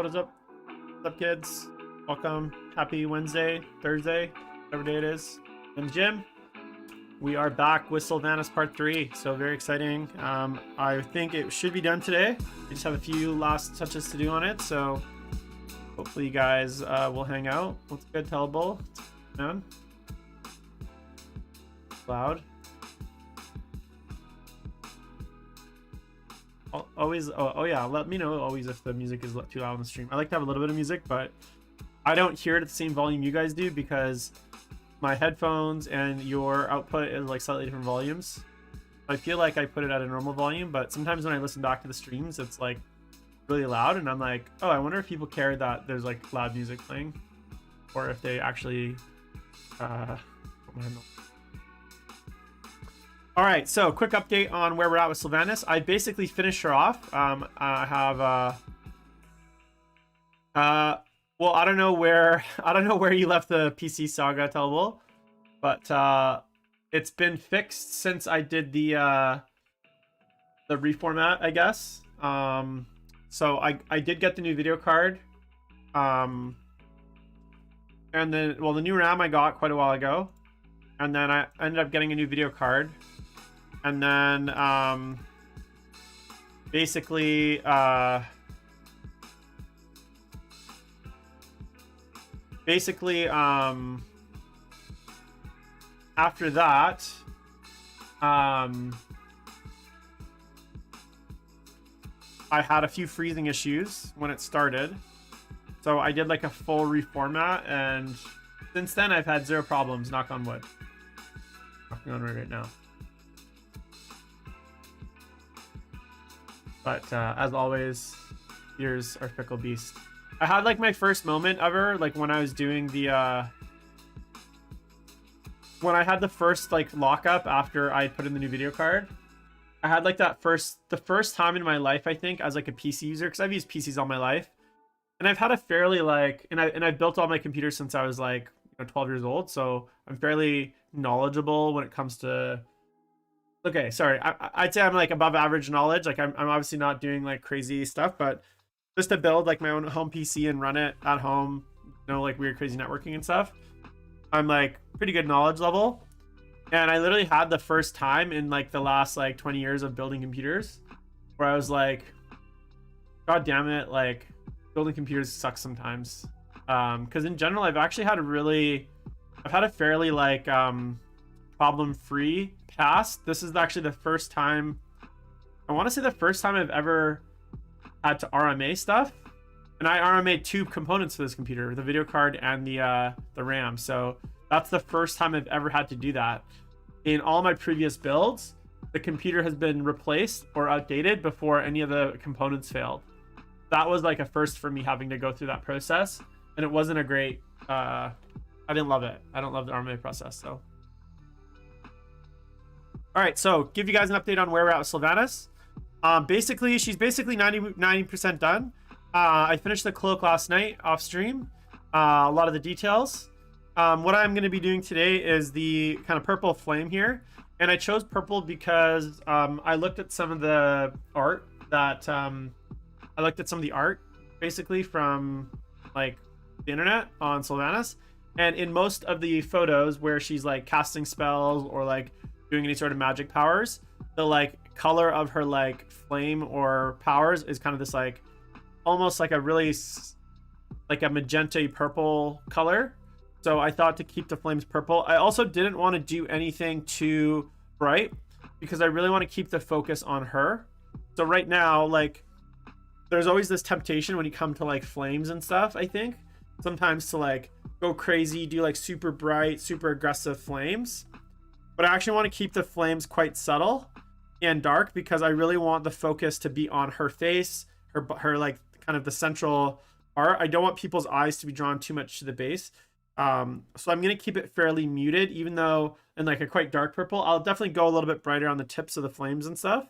What is up? What's up, kids? Welcome. Happy Wednesday, Thursday, whatever day it is. I'm Jim. We are back with Sylvanas Part 3, so very exciting. I think it should be done today. I just have a few last touches to do on it, so hopefully you guys will hang out. What's good, Tellable? Man. Loud. Always, oh yeah, let me know always if the music is too loud on the stream. I like to have a little bit of music, but I don't hear it at the same volume you guys do because my headphones and your output is like slightly different volumes. I feel like I put it at a normal volume, but sometimes when I listen back to the streams, it's like really loud, and I'm like, oh, I wonder if people care that there's like loud music playing, or if they actually all right, so quick update on where we're at with Sylvanas. I basically finished her off. I have well, I don't know where you left the PC saga, Tellable, but it's been fixed since I did the reformat, I guess. So I did get the new video card, and then, well, the new RAM I got quite a while ago, and then I ended up getting a new video card. And then basically after that I had a few freezing issues when it started, so I did like a full reformat, and since then I've had zero problems, knock on wood. Knocking on wood right now. But as always, ears are fickle beast. I had like my first moment ever, like when I was doing the when I had the first like lockup after I put in the new video card. I had like the first time in my life, I think, as like a PC user, because I've used PCs all my life, and I've had a fairly like, and I've built all my computers since I was like 12 years old, so I'm fairly knowledgeable when it comes to. Okay, sorry. I'd say I'm like above average knowledge. Like I'm obviously not doing like crazy stuff, but just to build like my own home PC and run it at home, like weird crazy networking and stuff, I'm like pretty good knowledge level. And I literally had the first time in like the last like 20 years of building computers where I was like, God damn it, like building computers sucks sometimes. Because in general, I've had a fairly like problem-free past. This is actually the first time, I want to say the first time I've ever had to RMA stuff, and I RMA'd two components for this computer, the video card and the RAM. So that's the first time I've ever had to do that. In all my previous builds, the computer has been replaced or outdated before any of the components failed. That was like a first for me, having to go through that process, and it wasn't a great I didn't love it. I don't love the RMA process, so. All right, so give you guys an update on where we're at with Sylvanas. Basically, she's basically 90% done. I finished the cloak last night off stream. A lot of the details. What I'm going to be doing today is the kind of purple flame here. And I chose purple because I looked at some of the art basically from like the internet on Sylvanas. And in most of the photos where she's like casting spells or like doing any sort of magic powers, the like color of her like flame or powers is kind of this like almost like a really like a magenta purple color. So I thought to keep the flames purple. I also didn't want to do anything too bright because I really want to keep the focus on her. So right now, like, there's always this temptation when you come to like flames and stuff, I think sometimes to like go crazy, do like super bright, super aggressive flames. But I actually want to keep the flames quite subtle and dark because I really want the focus to be on her face, her like kind of the central art. I don't want people's eyes to be drawn too much to the base. So I'm going to keep it fairly muted, even though in like a quite dark purple. I'll definitely go a little bit brighter on the tips of the flames and stuff.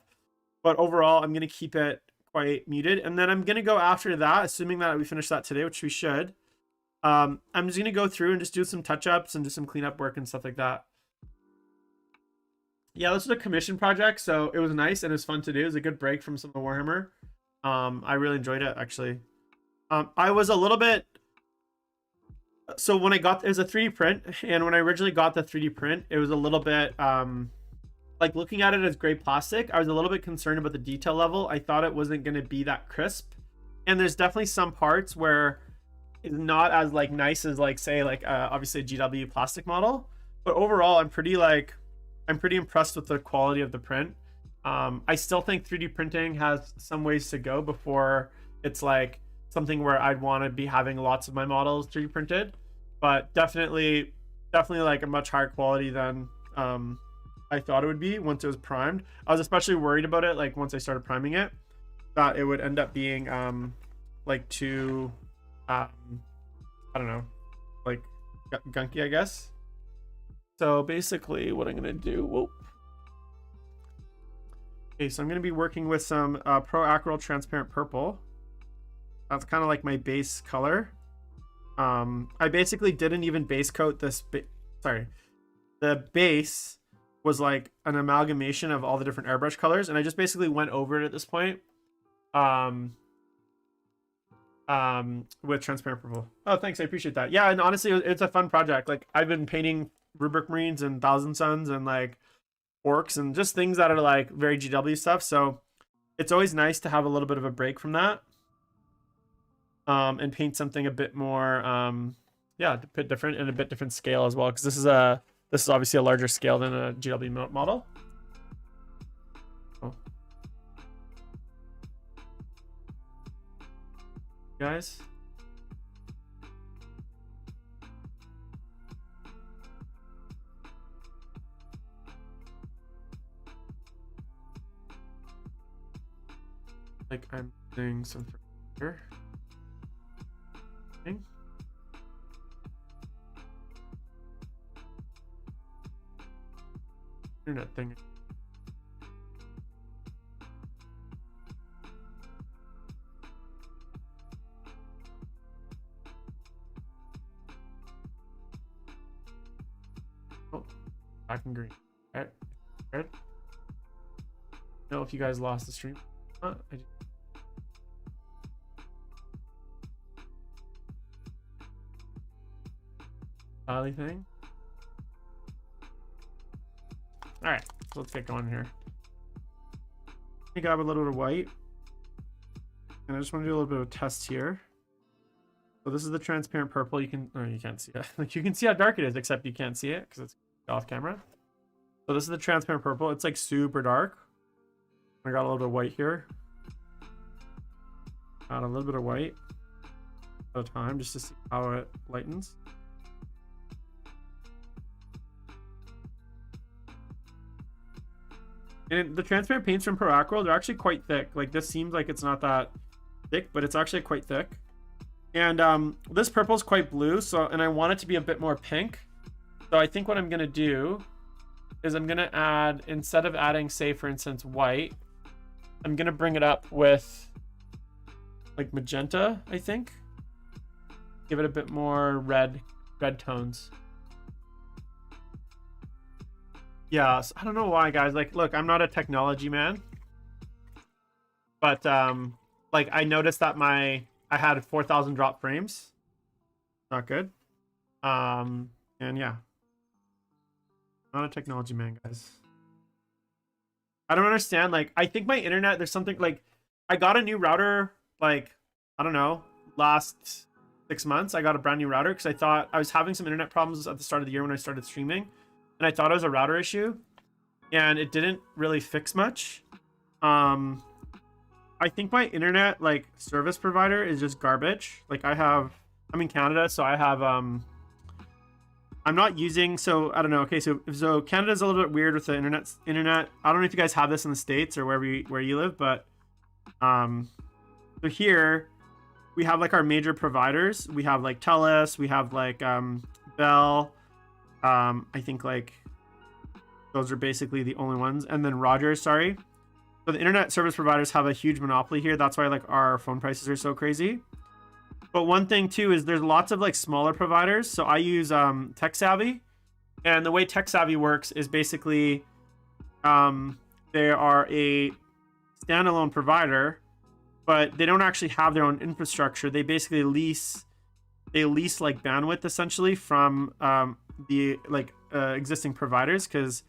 But overall, I'm going to keep it quite muted. And then I'm going to go after that, assuming that we finish that today, which we should. I'm just going to go through and just do some touch-ups and do some cleanup work and stuff like that. Yeah, this was a commission project, so it was nice and it was fun to do. It was a good break from some of the Warhammer. I really enjoyed it, actually. I was a little bit. So when I got, it was a 3D print, and when I originally got the 3D print, it was a little bit like looking at it as gray plastic. I was a little bit concerned about the detail level. I thought it wasn't going to be that crisp, and there's definitely some parts where it's not as like nice as like say like obviously a GW plastic model. But overall, I'm pretty impressed with the quality of the print. I still think 3D printing has some ways to go before it's like something where I'd want to be having lots of my models 3D printed, but definitely like a much higher quality than I thought it would be once it was primed. I was especially worried about it like once I started priming it, that it would end up being like too I don't know, like gunky, I guess. So basically what I'm gonna do, whoa. Okay, so I'm gonna be working with some Pro Acryl transparent purple. That's kind of like my base color. I basically didn't even base coat this. Sorry, the base was like an amalgamation of all the different airbrush colors, and I just basically went over it at this point. With transparent purple. Oh, thanks, I appreciate that. Yeah, and honestly, it's a fun project. Like I've been painting Rubric Marines and Thousand Suns and like orcs and just things that are like very GW stuff. So it's always nice to have a little bit of a break from that. And paint something a bit more yeah, a bit different and a bit different scale as well, because this is obviously a larger scale than a GW model. Oh. Guys, like I'm doing something here. Internet thing. Oh, black and green. All right. Know if you guys lost the stream. I just... thing. All right, so let's get going here. I grab a little bit of white, and I just want to do a little bit of a test here. So this is the transparent purple. You can't see it. Like you can see how dark it is, except you can't see it because it's off camera. So this is the transparent purple. It's like super dark. I got a little bit of white here. Add a little bit of white at a time just to see how it lightens. And the transparent paints from Pro Acryl, they're actually quite thick. Like this seems like it's not that thick, but it's actually quite thick. And this purple is quite blue, and I want it to be a bit more pink. So I think what I'm gonna do is I'm gonna add, instead of adding, say for instance, white, I'm gonna bring it up with like magenta, I think. Give it a bit more red tones. Yeah, so I don't know why, guys. Like, look, I'm not a technology man, but like I noticed that I had 4,000 drop frames. Not good. And yeah, not a technology man, guys. I don't understand. Like, I think my internet, there's something like, I got a new router, like, I don't know, last 6 months. I got a brand new router because I thought I was having some internet problems at the start of the year when I started streaming. And I thought it was a router issue, and it didn't really fix much. I think my internet like service provider is just garbage. Like I'm in Canada, so I have I'm not using, so I don't know. Okay, so Canada's a little bit weird with the internet. I don't know if you guys have this in the States or where you live, but so here we have like our major providers. We have like TELUS, we have like Bell. I think like those are basically the only ones, and then Rogers. Sorry, so the internet service providers have a huge monopoly here. That's why like our phone prices are so crazy. But one thing too is there's lots of like smaller providers. So I use TechSavvy, and the way TechSavvy works is basically they are a standalone provider, but they don't actually have their own infrastructure. They basically lease like bandwidth essentially from the like existing providers, because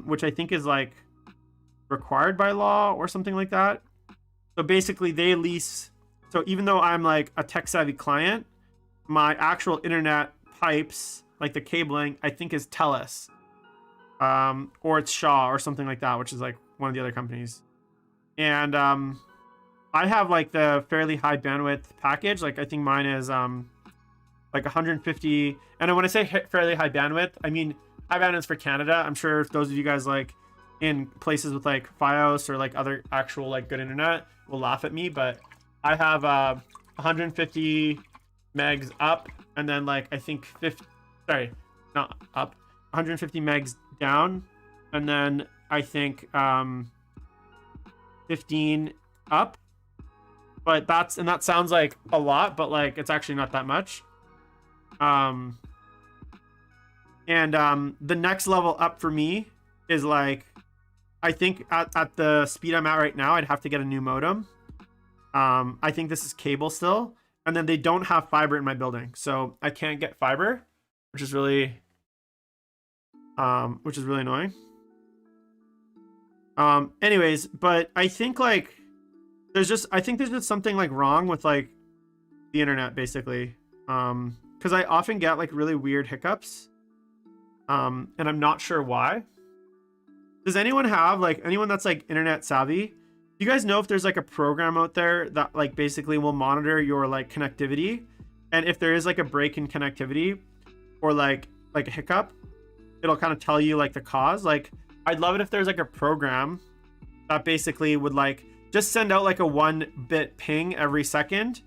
which I think is like required by law or something like that. So basically they lease. So even though I'm like a tech savvy client, my actual internet pipes, like the cabling, I think is TELUS, or it's Shaw or something like that, which is like one of the other companies. And I have like the fairly high bandwidth package. Like I think mine is like 150. And when I say fairly high bandwidth, I mean high bandwidth for Canada. I'm sure if those of you guys like in places with like Fios or like other actual like good internet will laugh at me, but I have 150 megs up, and then like I think 50, sorry, not up, 150 megs down, and then I think 15 up. But that sounds like a lot, but like it's actually not that much. And the next level up for me is like, I think at the speed I'm at right now, I'd have to get a new modem. I think this is cable still, and then they don't have fiber in my building, so I can't get fiber, which is really annoying. Anyways, but I think like I think there's just something like wrong with like the internet basically, because I often get like really weird hiccups, and I'm not sure why. Does anyone have like anyone that's like internet savvy? Do you guys know if there's like a program out there that like basically will monitor your like connectivity, and if there is like a break in connectivity or like a hiccup, it'll kind of tell you like the cause? Like I'd love it if there's like a program that basically would like just send out like a 1-bit ping every second,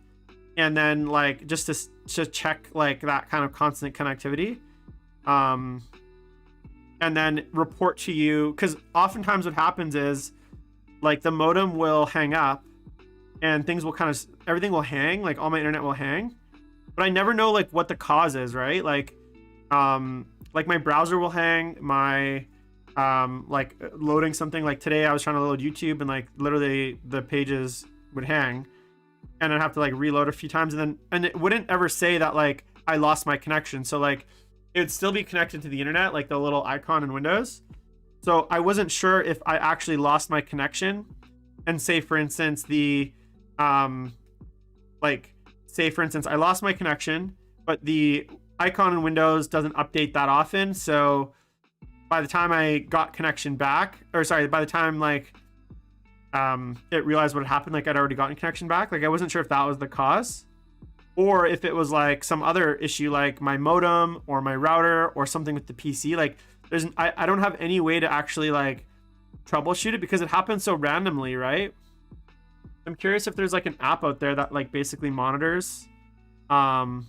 and then like just to check like that kind of constant connectivity, and then report to you, because oftentimes what happens is like the modem will hang up and things will kind of, everything will hang, like all my internet will hang, but I never know like what the cause is, right? Like my browser will hang, my like loading something. Like today I was trying to load YouTube, and like literally the pages would hang, and I'd have to like reload a few times, and it wouldn't ever say that like I lost my connection. So like it would still be connected to the internet, like the little icon in Windows. So I wasn't sure if I actually lost my connection, and say for instance say for instance I lost my connection, but the icon in Windows doesn't update that often. So by the time I got connection back, or sorry, by the time like it realized what had happened, like I'd already gotten connection back. Like I wasn't sure if that was the cause, or if it was like some other issue, like my modem or my router or something with the PC. Like I don't have any way to actually like troubleshoot it because it happens so randomly, right? I'm curious if there's like an app out there that like basically monitors kind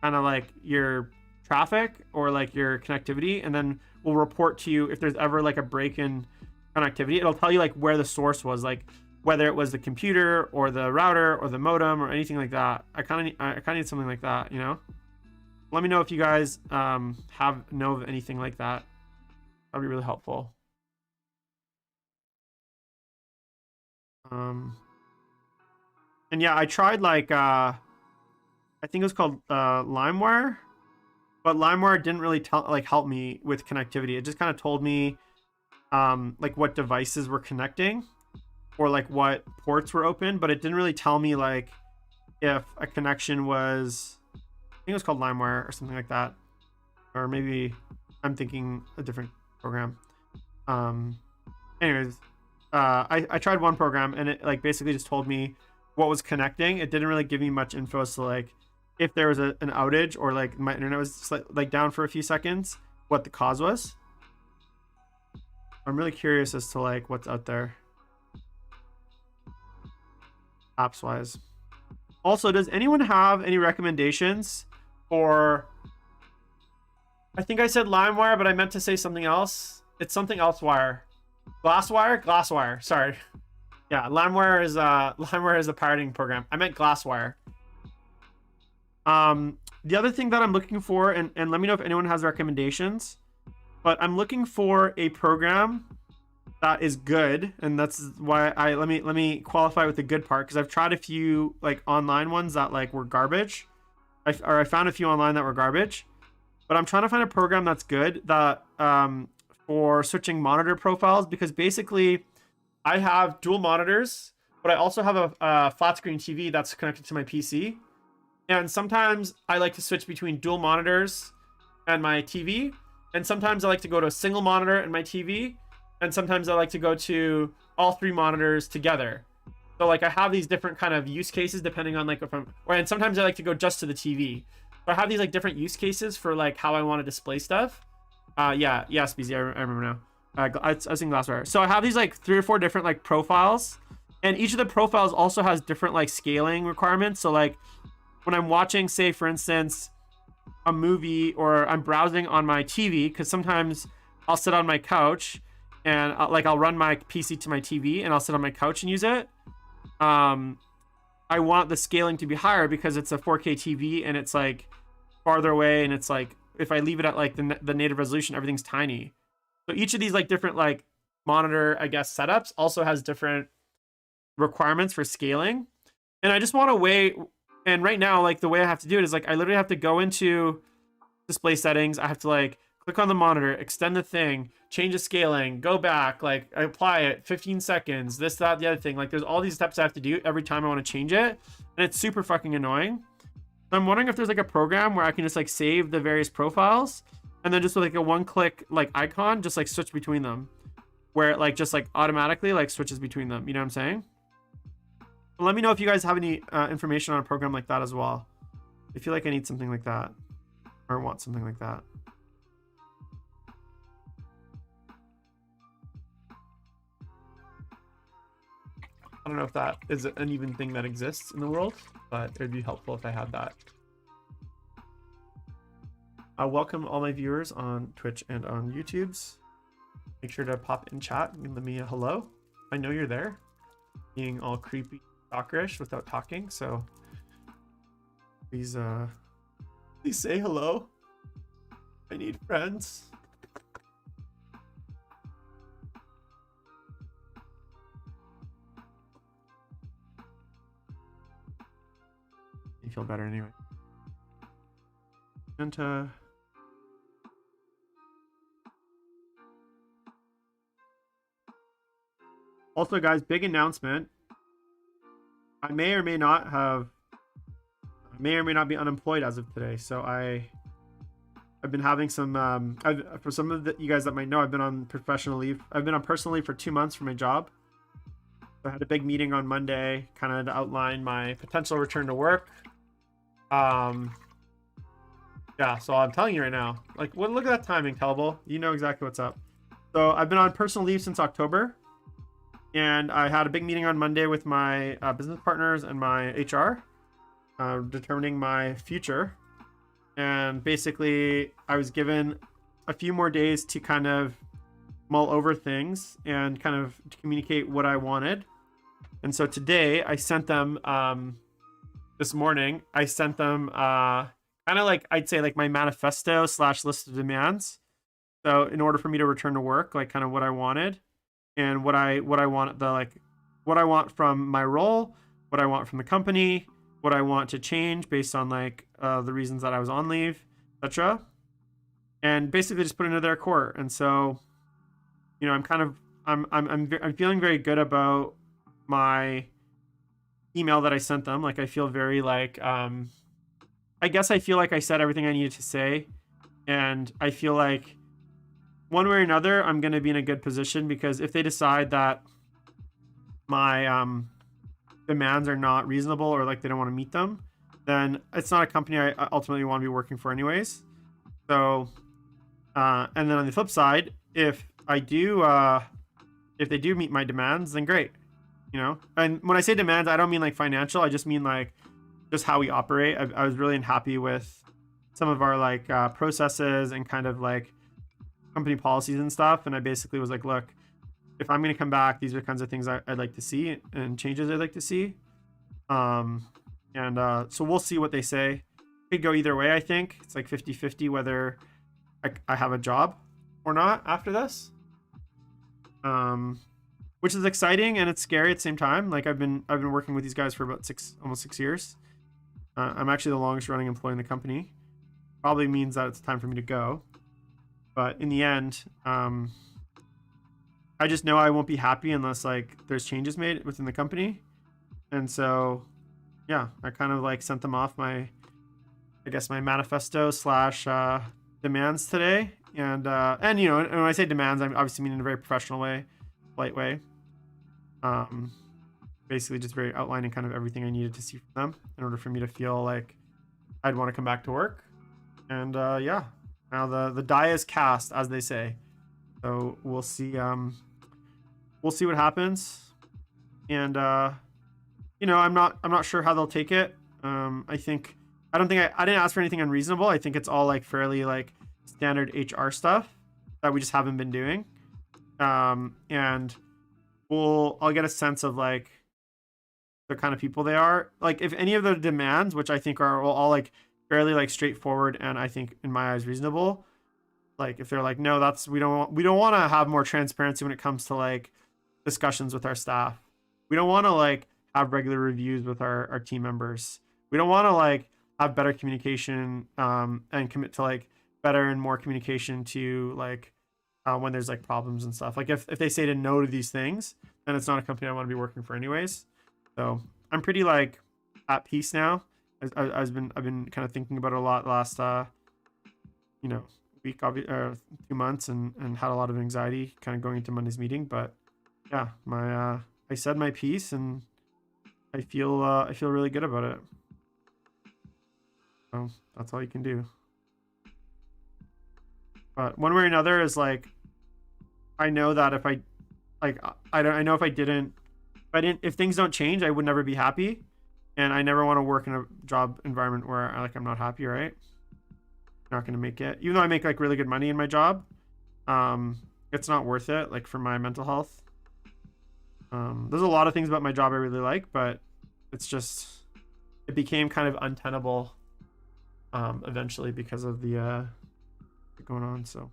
of like your traffic or like your connectivity, and then will report to you if there's ever like a break in connectivity. It'll tell you like where the source was, like whether it was the computer or the router or the modem or anything like that. I kind of need something like that, you know? Let me know if you guys know of anything like that. That'd be really helpful. And yeah, I tried like I think it was called LimeWire, but LimeWire didn't really help me with connectivity. It just kind of told me like what devices were connecting or like what ports were open, but it didn't really tell me like if a connection was, I think it was called LimeWire or something like that, or maybe I'm thinking a different program. Anyways, I tried one program, and it like basically just told me what was connecting. It didn't really give me much info as to like if there was an outage or like my internet was like down for a few seconds, what the cause was. I'm really curious as to like what's out there apps wise. Also, does anyone have any recommendations for, I think I said LimeWire, but I meant to say something else. It's something else wire. Glasswire. Sorry. Yeah, LimeWire is a pirating program. I meant Glasswire. The other thing that I'm looking for, and let me know if anyone has recommendations, but I'm looking for a program that is good, and that's why I let me qualify with the good part, because I've tried a few like online ones that like were garbage. I found a few online that were garbage, but I'm trying to find a program that's good that for switching monitor profiles, because basically I have dual monitors, but I also have a flat screen TV that's connected to my PC, and sometimes I like to switch between dual monitors and my TV, and sometimes I like to go to a single monitor and my TV, and sometimes I like to go to all three monitors together. So like I have these different kind of use cases depending on like if I'm, and sometimes I like to go just to the TV. So I have these like different use cases for like how I want to display stuff. Yeah, BZ, I remember now. I was in Glasswire. So I have these like 3 or 4 different like profiles, and each of the profiles also has different like scaling requirements. So like when I'm watching, say for instance, a movie, or I'm browsing on my TV, because sometimes I'll sit on my couch and I'll run my PC to my TV and I'll sit on my couch and use it. I want the scaling to be higher because it's a 4K TV and it's like farther away, and it's like if I leave it at like the native resolution, everything's tiny. So each of these like different like monitor, I guess, setups also has different requirements for scaling. And I just want to weigh, and right now like the way I have to do it is like I literally have to go into display settings, I have to like click on the monitor, extend the thing, change the scaling, go back, like I apply it 15 seconds, this, that, the other thing. Like there's all these steps I have to do every time I want to change it, and it's super fucking annoying. So I'm wondering if there's like a program where I can just like save the various profiles, and then just with like a one-click like icon, just like switch between them, where it like just like automatically like switches between them. You know what I'm saying? But let me know if you guys have any information on a program like that as well. I feel like I need something like that, or want something like that. I don't know if that is an even thing that exists in the world, but it'd be helpful if I had that. I welcome all my viewers on Twitch and on YouTube's. Make sure to pop in chat and give me a hello. I know you're there, being all creepy stalkerish without talking, so please say hello. I need friends. You feel better anyway. And also, guys, big announcement. I may or may not be unemployed as of today. So I've been having some for some of you guys that might know, I've been on professional leave. I've been on personal leave for 2 months for my job. So I had a big meeting on Monday, kind of to outline my potential return to work. Yeah, so I'm telling you right now, like, look at that timing, Tellable. You know exactly what's up. So I've been on personal leave since October, and I had a big meeting on Monday with my business partners and my HR, determining my future. And basically, I was given a few more days to kind of mull over things and kind of to communicate what I wanted. And so today, I sent them, this morning, I sent them kind of like, I'd say like my manifesto / list of demands. So in order for me to return to work, like kind of what I wanted and what I want, what I want from my role, what I want from the company, what I want to change based on like the reasons that I was on leave, etc. And basically just put into their court. And so, you know, I'm feeling very good about my email that I sent them. Like I feel very like I guess I feel like I said everything I needed to say, and I feel like one way or another I'm going to be in a good position, because if they decide that my demands are not reasonable, or like they don't want to meet them, then it's not a company I ultimately want to be working for anyways. So and then on the flip side, if they do meet my demands, then great, you know. And when I say demands, I don't mean like financial, I just mean like just how we operate. I was really unhappy with some of our like processes and kind of like company policies and stuff, and I basically was like, look, if I'm going to come back, these are the kinds of things I'd like to see and changes I'd like to see. So we'll see what they say. It could go either way. I think it's like 50-50 whether I have a job or not after this. which is exciting and it's scary at the same time. Like I've been working with these guys for about almost 6 years. I'm actually the longest running employee in the company. Probably means that it's time for me to go. But in the end, I just know I won't be happy unless like there's changes made within the company. And so, yeah, I kind of like sent them off my, I guess my manifesto slash demands today. And you know, and when I say demands, I'm obviously meaning in a very professional way, polite way. Basically just very outlining kind of everything I needed to see from them in order for me to feel like I'd want to come back to work. And yeah, now the die is cast, as they say. So we'll see what happens. And you know, I'm not sure how they'll take it. I didn't ask for anything unreasonable. I think it's all like fairly like standard HR stuff that we just haven't been doing. And I'll get a sense of like the kind of people they are. Like if any of the demands, which I think are all like fairly like straightforward and I think in my eyes reasonable, like if they're like, no, we don't want to have more transparency when it comes to like discussions with our staff. We don't want to like have regular reviews with our team members. We don't want to like have better communication and commit to like better and more communication to like when there's like problems and stuff. Like if they say to no to these things, then it's not a company I want to be working for anyways. So I'm pretty like at peace now. I've been kind of thinking about it a lot last you know, week 2 months and had a lot of anxiety kind of going into Monday's meeting. But yeah, I said my piece and I feel really good about it. So that's all you can do. But one way or another is like, I know that if if things don't change, I would never be happy. And I never want to work in a job environment where I'm not happy, right? Not going to make it. Even though I make like really good money in my job, it's not worth it, like for my mental health. There's a lot of things about my job I really like, but it became kind of untenable eventually because of the going on. So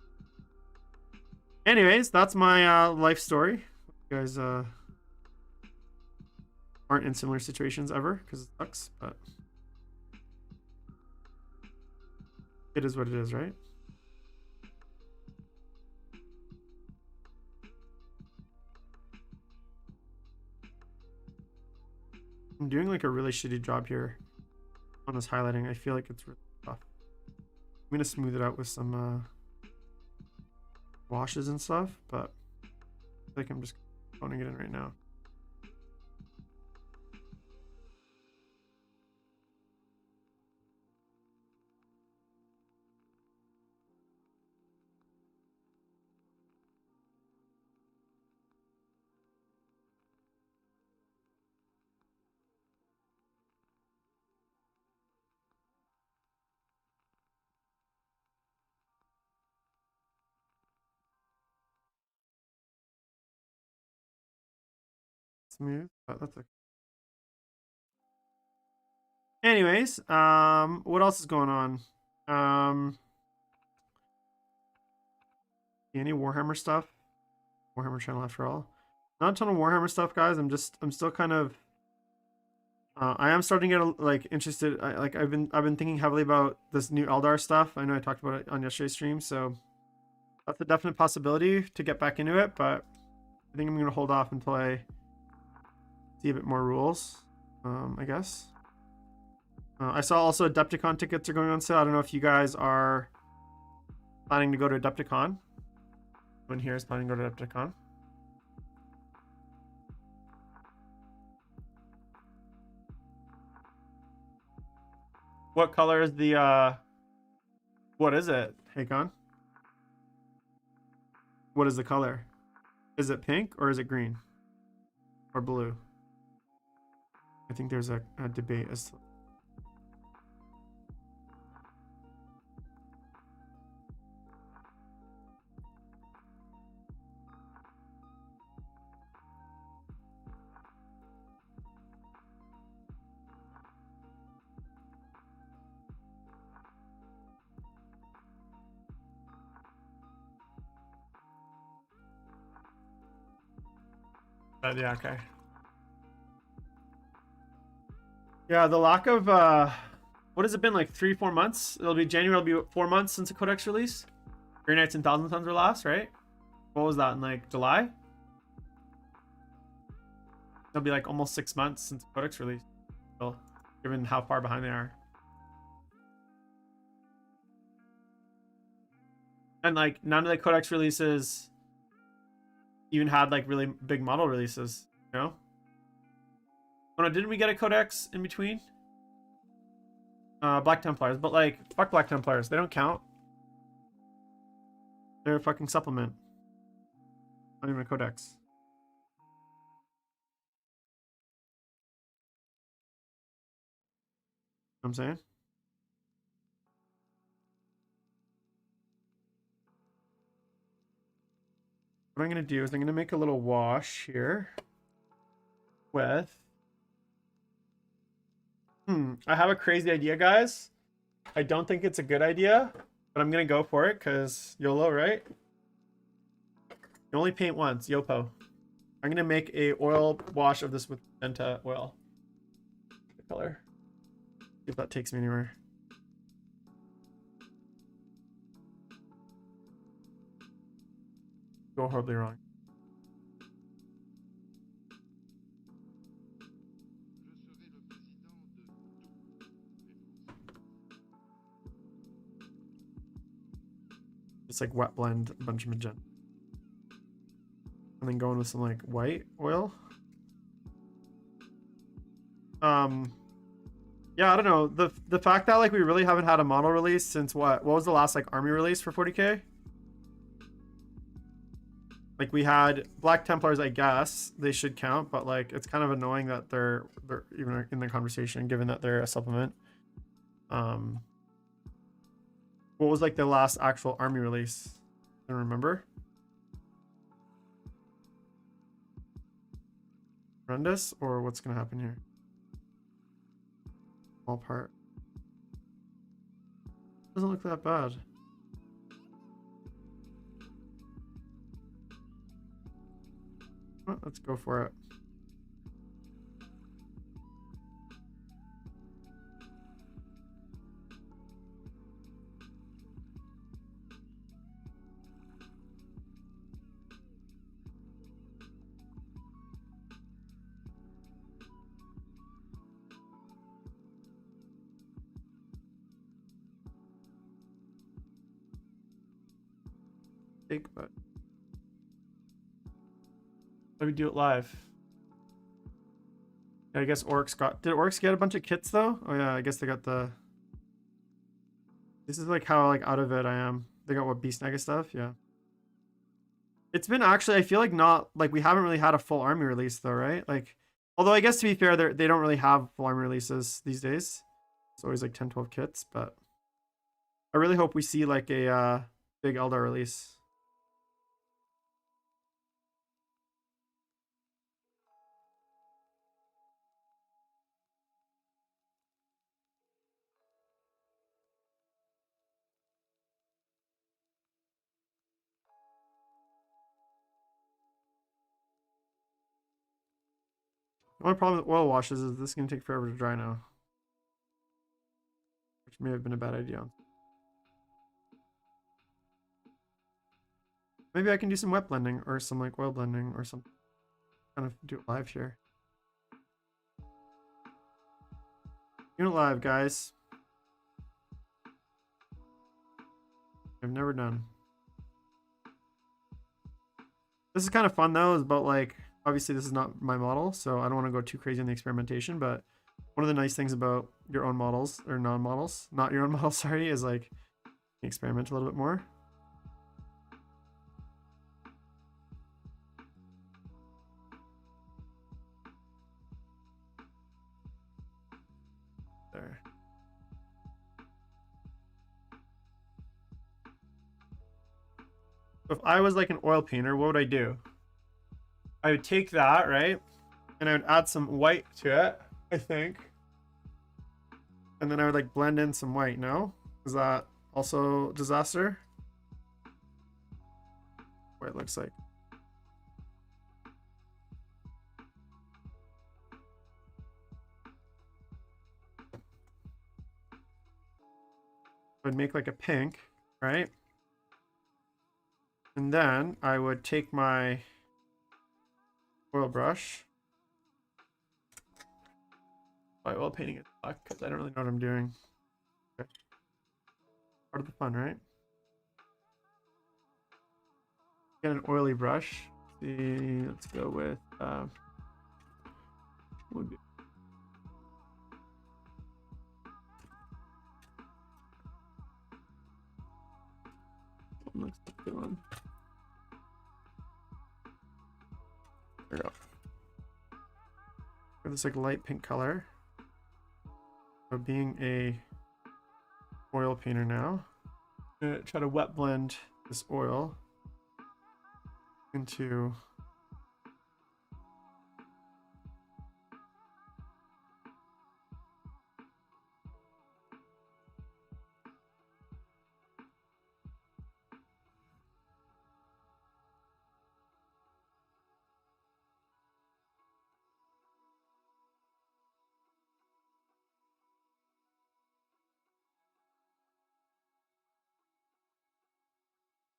anyways, that's my life story. You guys aren't in similar situations ever, because it sucks, but it is what it is, right? I'm doing like a really shitty job here on this highlighting. I feel like it's really tough. I'm gonna smooth it out with some washes and stuff, but I feel like I'm just phoning it in right now. Smooth, but that's okay. Anyways, what else is going on? Any Warhammer stuff? Warhammer channel after all. Not a ton of Warhammer stuff, guys. I'm still kind of I am starting to get like interested. I've been thinking heavily about this new Eldar stuff. I know I talked about it on yesterday's stream, so that's a definite possibility to get back into it, but I think I'm gonna hold off until I see a bit more rules. I guess. I saw also Adepticon tickets are going on sale. I don't know if you guys are planning to go to Adepticon. Everyone here is planning to go to Adepticon. What color is the what is it, Hakon? What is the color? Is it pink or is it green? Or blue? I think there's a debate as to Yeah, okay. Yeah, the lack of what has it been, like 3-4 months? It'll be January. It'll be 4 months since the Codex release. Grey Knights and Thousand Suns were last, right? What was that in like July? It'll be like almost 6 months since the Codex release. Well, given how far behind they are. And like none of the Codex releases even had like really big model releases, you know? Oh no, didn't we get a Codex in between? Black Templars, but like, fuck Black Templars. They don't count. They're a fucking supplement. Not even a Codex. You know what I'm saying? What I'm going to do is I'm going to make a little wash here with... I have a crazy idea, guys. I don't think it's a good idea, but I'm going to go for it because YOLO, right? You only paint once, YOPO. I'm going to make a oil wash of this with magenta oil. The color. See if that takes me anywhere. Go horribly wrong. Just like wet blend a bunch of magenta. And then go in with some like white oil. Yeah, I don't know. The fact that like we really haven't had a model release since what was the last like army release for 40k? Like we had Black Templars, I guess they should count, but like it's kind of annoying that they're even in the conversation given that they're a supplement. What was like the last actual army release? I don't remember. Horrendous, or what's gonna happen here? Small part. Doesn't look that bad. Well, let's go for it. But let me do it live. Yeah, I guess Orcs got... Did Orcs get a bunch of kits though? Oh yeah, I guess they got the... This is like how like out of it I am. They got what, Beast Nega stuff? Yeah. It's been actually, I feel like not... Like we haven't really had a full army release though, right? Like, although I guess to be fair, they don't really have full army releases these days. It's always like 10, 12 kits, but... I really hope we see like a big Eldar release. The only problem with oil washes is this is going to take forever to dry now. Which may have been a bad idea. Maybe I can do some wet blending or some like oil blending or something. Kind of do it live here. Doing it live, guys. I've never done. This is kind of fun though, but like obviously this is not my model, so I don't want to go too crazy in the experimentation, but one of the nice things about your own models, or non-models, not your own model, sorry, is like you can experiment a little bit more. There. So if I was like an oil painter, what would I do? I would take that, right? And I would add some white to it, I think. And then I would like blend in some white, no? Is that also disaster? What it looks like. I'd make like a pink, right? And then I would take my oil brush. By oil painting it black because I don't really know what I'm doing. Okay. Part of the fun, right? Get an oily brush. See, let's go with would be looks like a good one. There we go. Got this like light pink color. So being a oil painter now, I'm gonna try to wet blend this oil into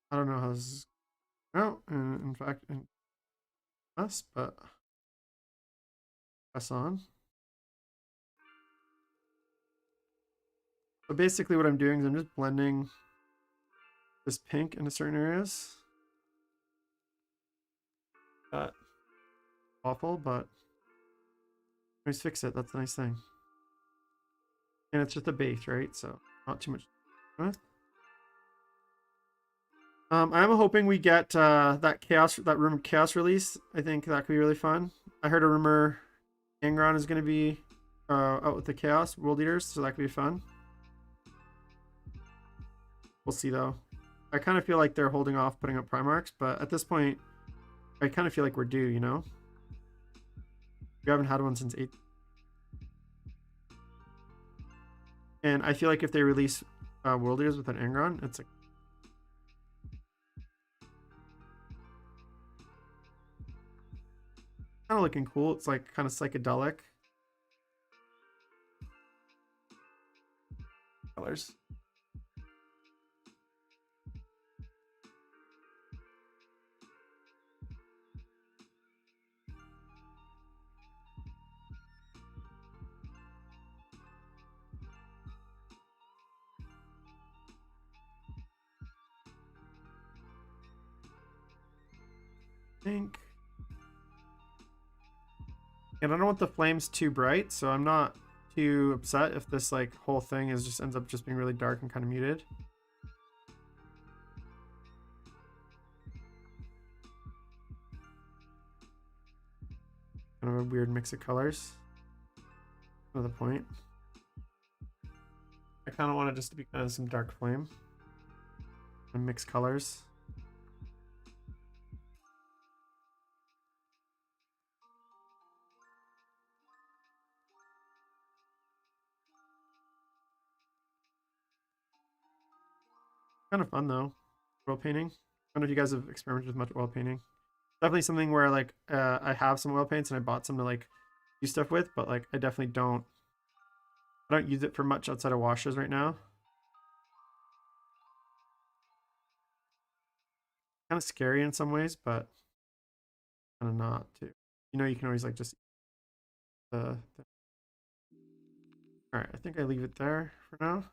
I don't know how this is. No, in fact, in us, but press on. So basically, what I'm doing is I'm just blending this pink into certain areas. Awful, but always fix it. That's the nice thing. And it's just a base, right? So not too much. I'm hoping we get that Room of Chaos release. I think that could be really fun. I heard a rumor Angron is going to be out with the Chaos World Eaters, so that could be fun. We'll see though. I kind of feel like they're holding off putting up Primarchs, but at this point, I kind of feel like we're due, you know? We haven't had one since 8. And I feel like if they release World Eaters with an Angron, it's like kind of looking cool. It's like kind of psychedelic colors. Think. And I don't want the flames too bright, so I'm not too upset if this like whole thing is just ends up just being really dark and kind of muted. Kind of a weird mix of colors. Another point. I kind of want it just to be kind of some dark flame and mix colors. Kind of fun though, oil painting. I don't know if you guys have experimented with much oil painting. Definitely something where like I have some oil paints and I bought some to like do stuff with, but like I definitely don't use it for much outside of washes right now. Kind of scary in some ways, but kind of not too. You know, you can always like just all right, I think I leave it there for now.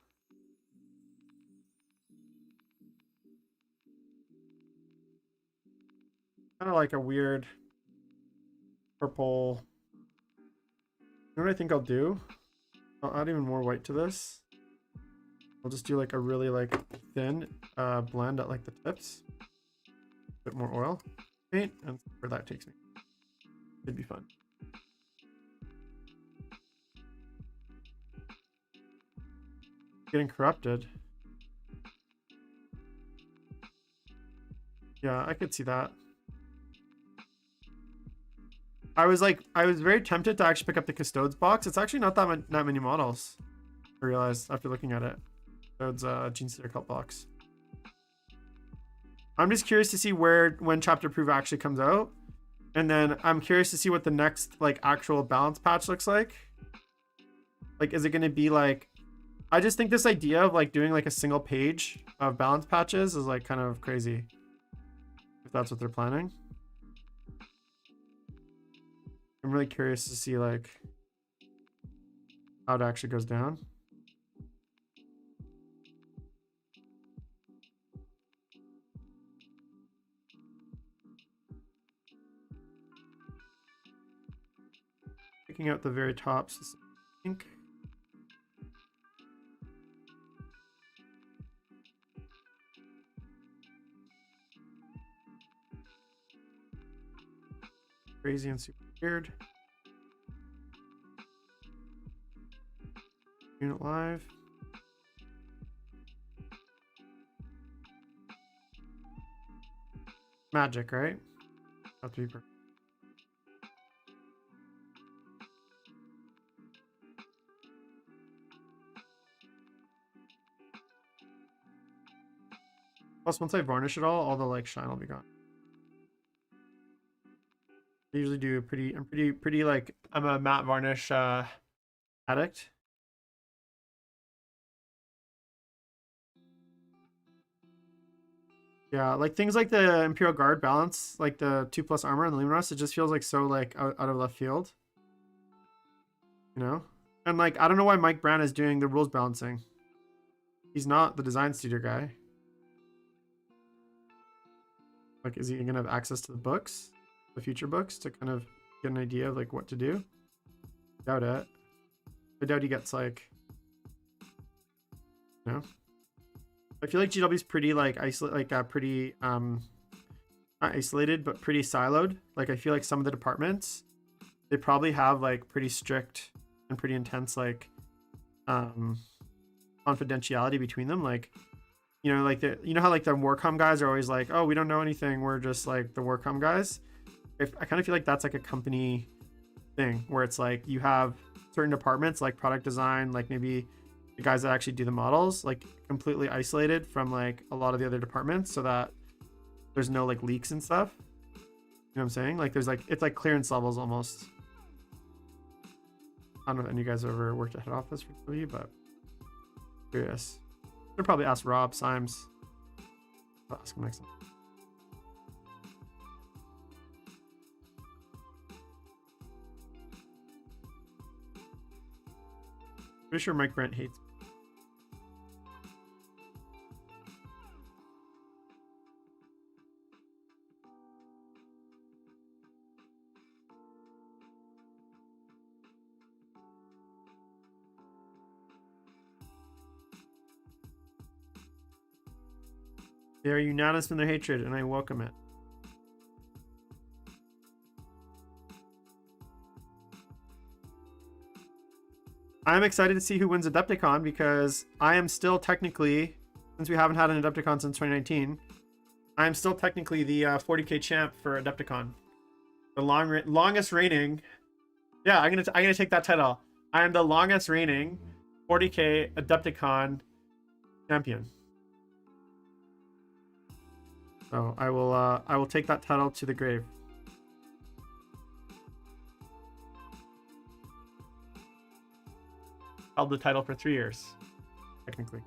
Kind of like a weird purple. You know what I think I'll do? I'll add even more white to this. I'll just do like a really like thin blend at like the tips. A bit more oil paint, and where that takes me. It'd be fun. Getting corrupted. Yeah, I could see that. I was very tempted to actually pick up the Custodes box. It's actually not that many models. I realized after looking at it. Custodes Genestealer Cult box. I'm just curious to see when Chapter Proof actually comes out. And then I'm curious to see what the next like actual balance patch looks like. Like, is it going to be like I just think this idea of like doing like a single page of balance patches is like kind of crazy. If that's what they're planning. I'm really curious to see like how it actually goes down. Picking out the very tops, I think. Crazy and super weird. Unit live. Magic, right? Have to be perfect. Plus, once I varnish it all the like shine will be gone. I usually do I'm pretty like, I'm a matte varnish addict. Yeah, like things like the Imperial Guard balance, like the 2+ armor and the Luminous, it just feels like so like out of left field. You know? And like, I don't know why Mike Brand is doing the rules balancing. He's not the design studio guy. Like, is he gonna have access to the books, the future books, to kind of get an idea of like what to do? Doubt it. I doubt he gets like, you know? I feel like GW's pretty like pretty not isolated, but pretty siloed. Like I feel like some of the departments, they probably have like pretty strict and pretty intense like confidentiality between them. Like, you know, like you know how like the Warcom guys are always like, oh, we don't know anything, we're just like the Warcom guys. I kind of feel like that's like a company thing where it's like you have certain departments like product design, like maybe the guys that actually do the models, like completely isolated from like a lot of the other departments, so that there's no like leaks and stuff. You know what I'm saying? Like there's like, it's like clearance levels almost. I don't know if any of you guys have ever worked at head office for GW, but curious. I'll probably ask Rob Symes. I'll ask him next time. Pretty sure Mike Brent hates me. They are unanimous in their hatred, and I welcome it. I'm excited to see who wins Adepticon because I am still technically, since we haven't had an Adepticon since 2019, I am still technically the 40k champ for Adepticon. The longest reigning. Yeah, I'm gonna take that title. I am the longest reigning 40k Adepticon champion. So I will take that title to the grave. Held the title for 3 years, technically.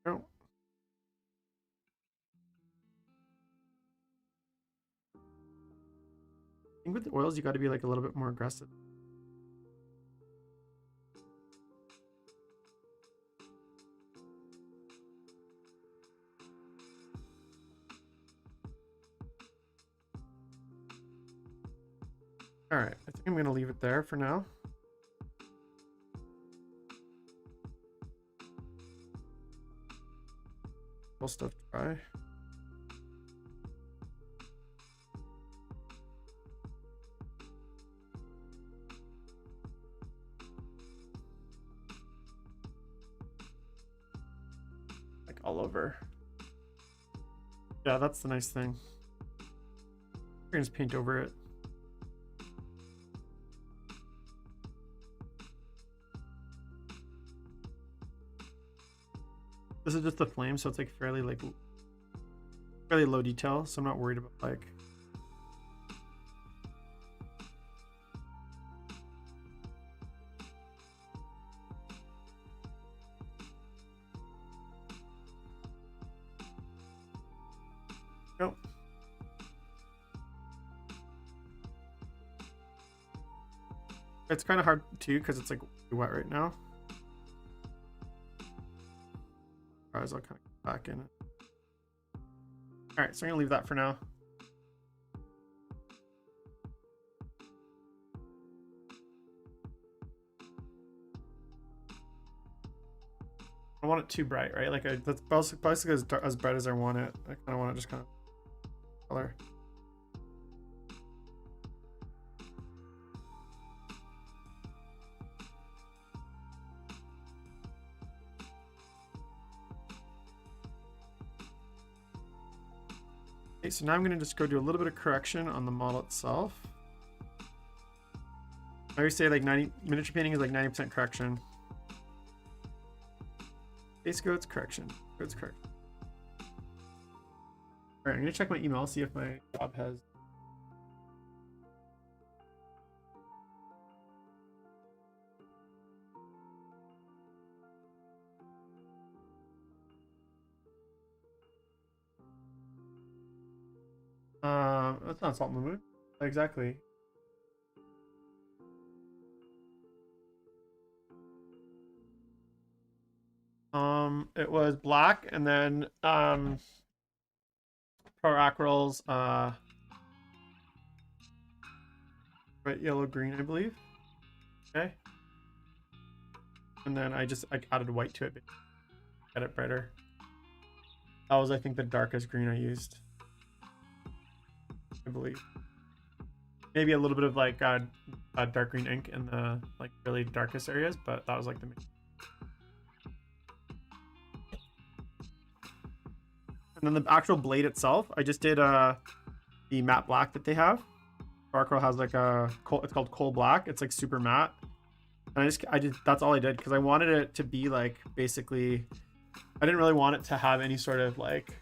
Oh. I think with the oils, you got to be like a little bit more aggressive. All right, I think I'm gonna leave it there for now. Cool stuff to try. Like all over. Yeah, that's the nice thing. We're gonna just paint over it. This is just the flame, so it's like fairly low detail, so I'm not worried about like. Nope. It's kind of hard too because it's like wet right now. Otherwise, I'll kind of get back in it. All right, so I'm gonna leave that for now. I want it too bright, right? Like that's basically as bright as I want it. I kind of want it just kind of color. Okay, so now I'm going to just go do a little bit of correction on the model itself. I always say like miniature painting is like 90% correction. Base coats, correction. Coats, correction. Alright, I'm going to check my email, see if my job has... That's not Salt in the Moon. Exactly. It was black, and then Pro Acryl's red, yellow, green, I believe. Okay. And then I added white to it, get it brighter. That was, I think, the darkest green I used, I believe. Maybe a little bit of like dark green ink in the like really darkest areas, but that was like the main. And then the actual blade itself, I just did the matte black that they have. Arcro has like it's called coal black. It's like super matte. And I did that's all I did because I wanted it to be like basically, I didn't really want it to have any sort of like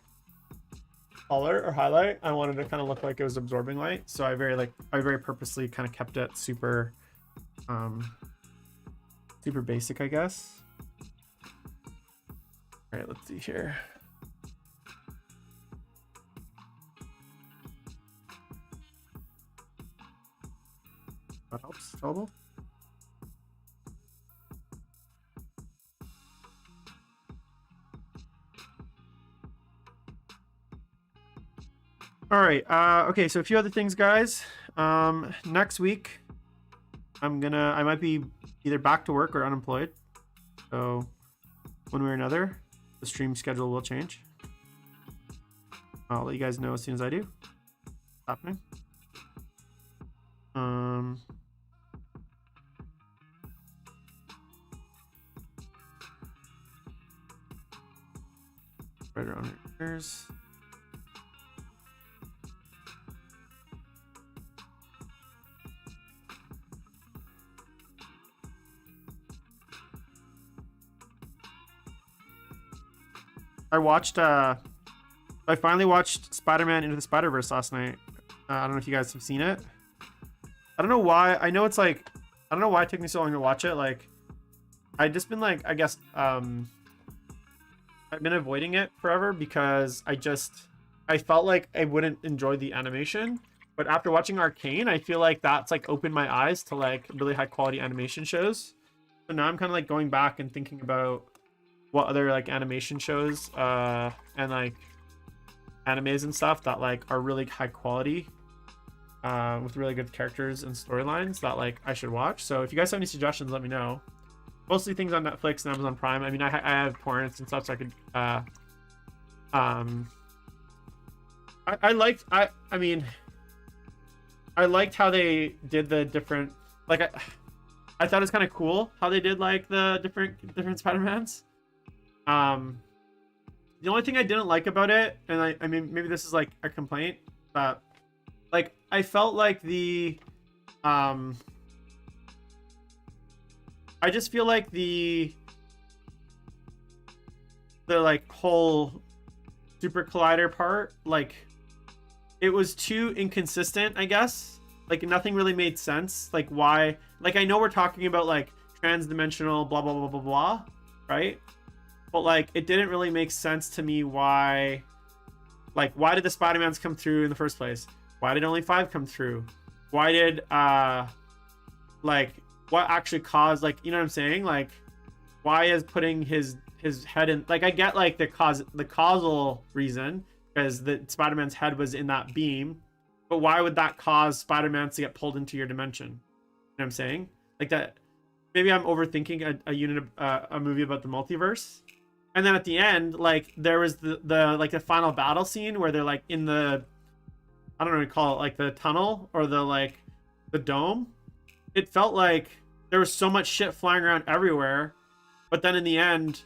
color or highlight. I wanted to kind of look like it was absorbing light. So I very purposely kind of kept it super super basic, I guess. All right, let's see here. That helps. Trouble. All right. Okay. So a few other things, guys. Next week, I might be either back to work or unemployed. So one way or another, the stream schedule will change. I'll let you guys know as soon as I do. What's happening. Right around your ears. I finally watched Spider-Man Into the Spider-Verse last night. I don't know if you guys have seen it. I don't know why. I know it's like, I don't know why it took me so long to watch it. Like, I just been like, I guess, I've been avoiding it forever because I felt like I wouldn't enjoy the animation. But after watching Arcane, I feel like that's like opened my eyes to like really high quality animation shows. So now I'm kind of like going back and thinking about what other like animation shows and like animes and stuff that like are really high quality with really good characters and storylines that like I should watch. So if you guys have any suggestions, let me know. Mostly things on Netflix and Amazon Prime. I mean, I have torrents and stuff, so I could I liked how they did the different, like I thought it was kind of cool how they did like the different Spider-Mans. The only thing I didn't like about it, and I mean maybe this is like a complaint, but like I felt like um I just feel like the like whole super collider part, like it was too inconsistent, I guess. Like nothing really made sense. Like why? Like I know we're talking about like trans-dimensional blah blah blah blah blah, right? But like it didn't really make sense to me why. Like why did the Spider-Mans come through in the first place? Why did only 5 come through? Why did like what actually caused, like, you know what I'm saying? Like why is putting his head in, like I get like the causal reason because the Spider-Man's head was in that beam, but why would that cause Spider-Man to get pulled into your dimension? You know what I'm saying? Like that, maybe I'm overthinking a movie about the multiverse. And then at the end, like there was the like the final battle scene where they're like in the, I don't know what to call it, like the tunnel or the like the dome. It felt like there was so much shit flying around everywhere, but then in the end,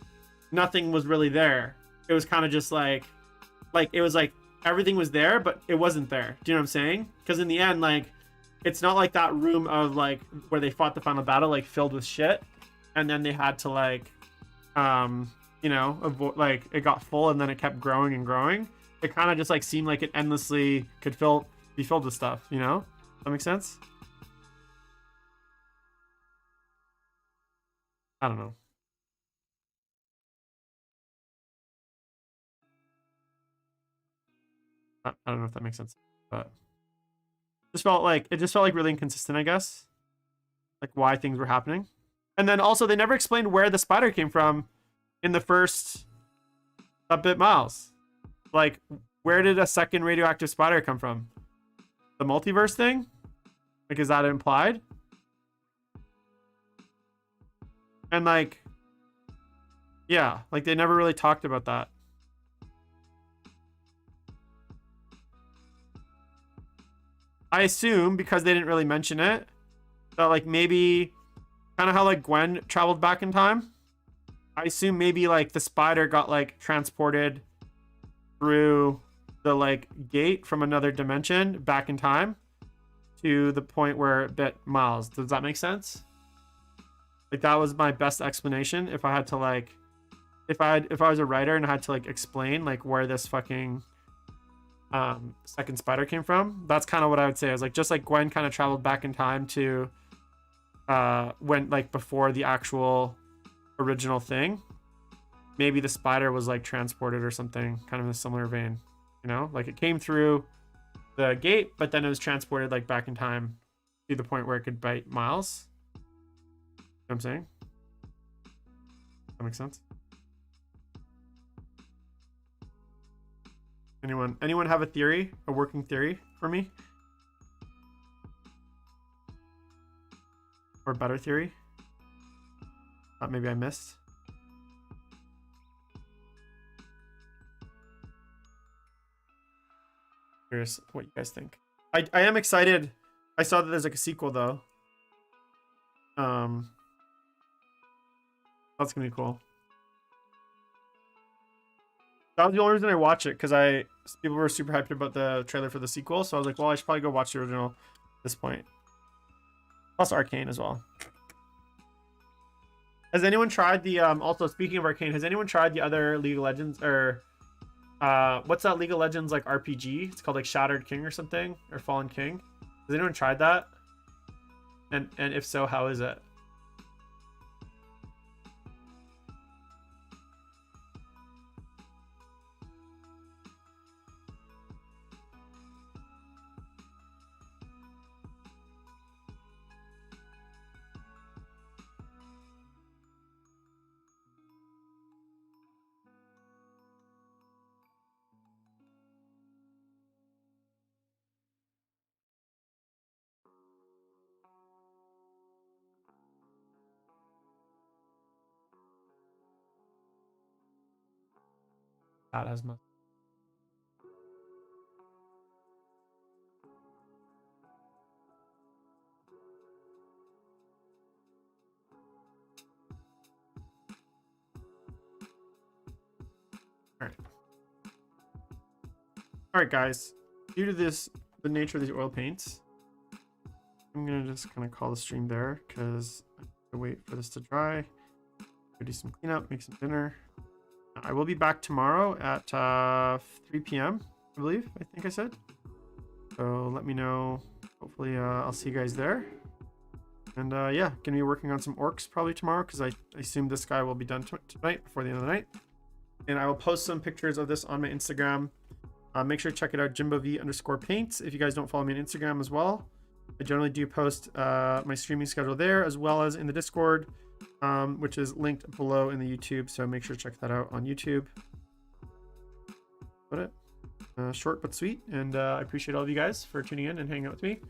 nothing was really there. It was kind of just like it was like everything was there, but it wasn't there. Do you know what I'm saying? Because in the end, like it's not like that room of like where they fought the final battle, like filled with shit, and then they had to like, you know, like it got full and then it kept growing and growing. It kind of just like seemed like it endlessly could be filled with stuff. You know, does that make sense? I don't know. I don't know if that makes sense, but just felt like it just felt like really inconsistent, I guess, like why things were happening. And then also they never explained where the spider came from in the first bit miles. Like where did a second radioactive spider come from? The multiverse thing? Like is that implied? And like yeah, like they never really talked about that. I assume because they didn't really mention it, that like maybe kind of how like Gwen traveled back in time. I assume maybe like the spider got like transported through the like gate from another dimension back in time to the point where it bit Miles. Does that make sense? Like that was my best explanation. If I had to like, if I was a writer and I had to like explain like where this fucking second spider came from, that's kind of what I would say. I was like, just like Gwen kind of traveled back in time to when like before the actual original thing, maybe the spider was like transported or something kind of in a similar vein, you know, like it came through the gate but then it was transported like back in time to the point where it could bite Miles. You know what I'm saying? That makes sense. Anyone have a theory, a working theory for me? Or a better theory that maybe I missed? Curious what you guys think. I am excited. I saw that there's like a sequel though. That's gonna be cool. That was the only reason I watched it, because people were super hyped about the trailer for the sequel, so I was like, well, I should probably go watch the original at this point. Plus Arcane as well. Has anyone tried the also speaking of Arcane, has anyone tried the other League of Legends or what's that League of Legends like RPG? It's called like Shattered King or something, or Fallen King. Has anyone tried that? And if so, how is it? That has much. All right. All right, guys. Due to this the nature of these oil paints. I'm gonna just kind of call the stream there because I have to wait for this to dry. Go do some cleanup, make some dinner. I will be back tomorrow at 3 p.m. I believe. I think I said. So let me know. Hopefully, I'll see you guys there. And yeah, gonna be working on some orcs probably tomorrow because I assume this guy will be done tonight before the end of the night. And I will post some pictures of this on my Instagram. Make sure to check it out, JimboV_paints. If you guys don't follow me on Instagram as well, I generally do post my streaming schedule there as well as in the Discord, which is linked below in the YouTube. So make sure to check that out on YouTube. But short but sweet, and I appreciate all of you guys for tuning in and hanging out with me.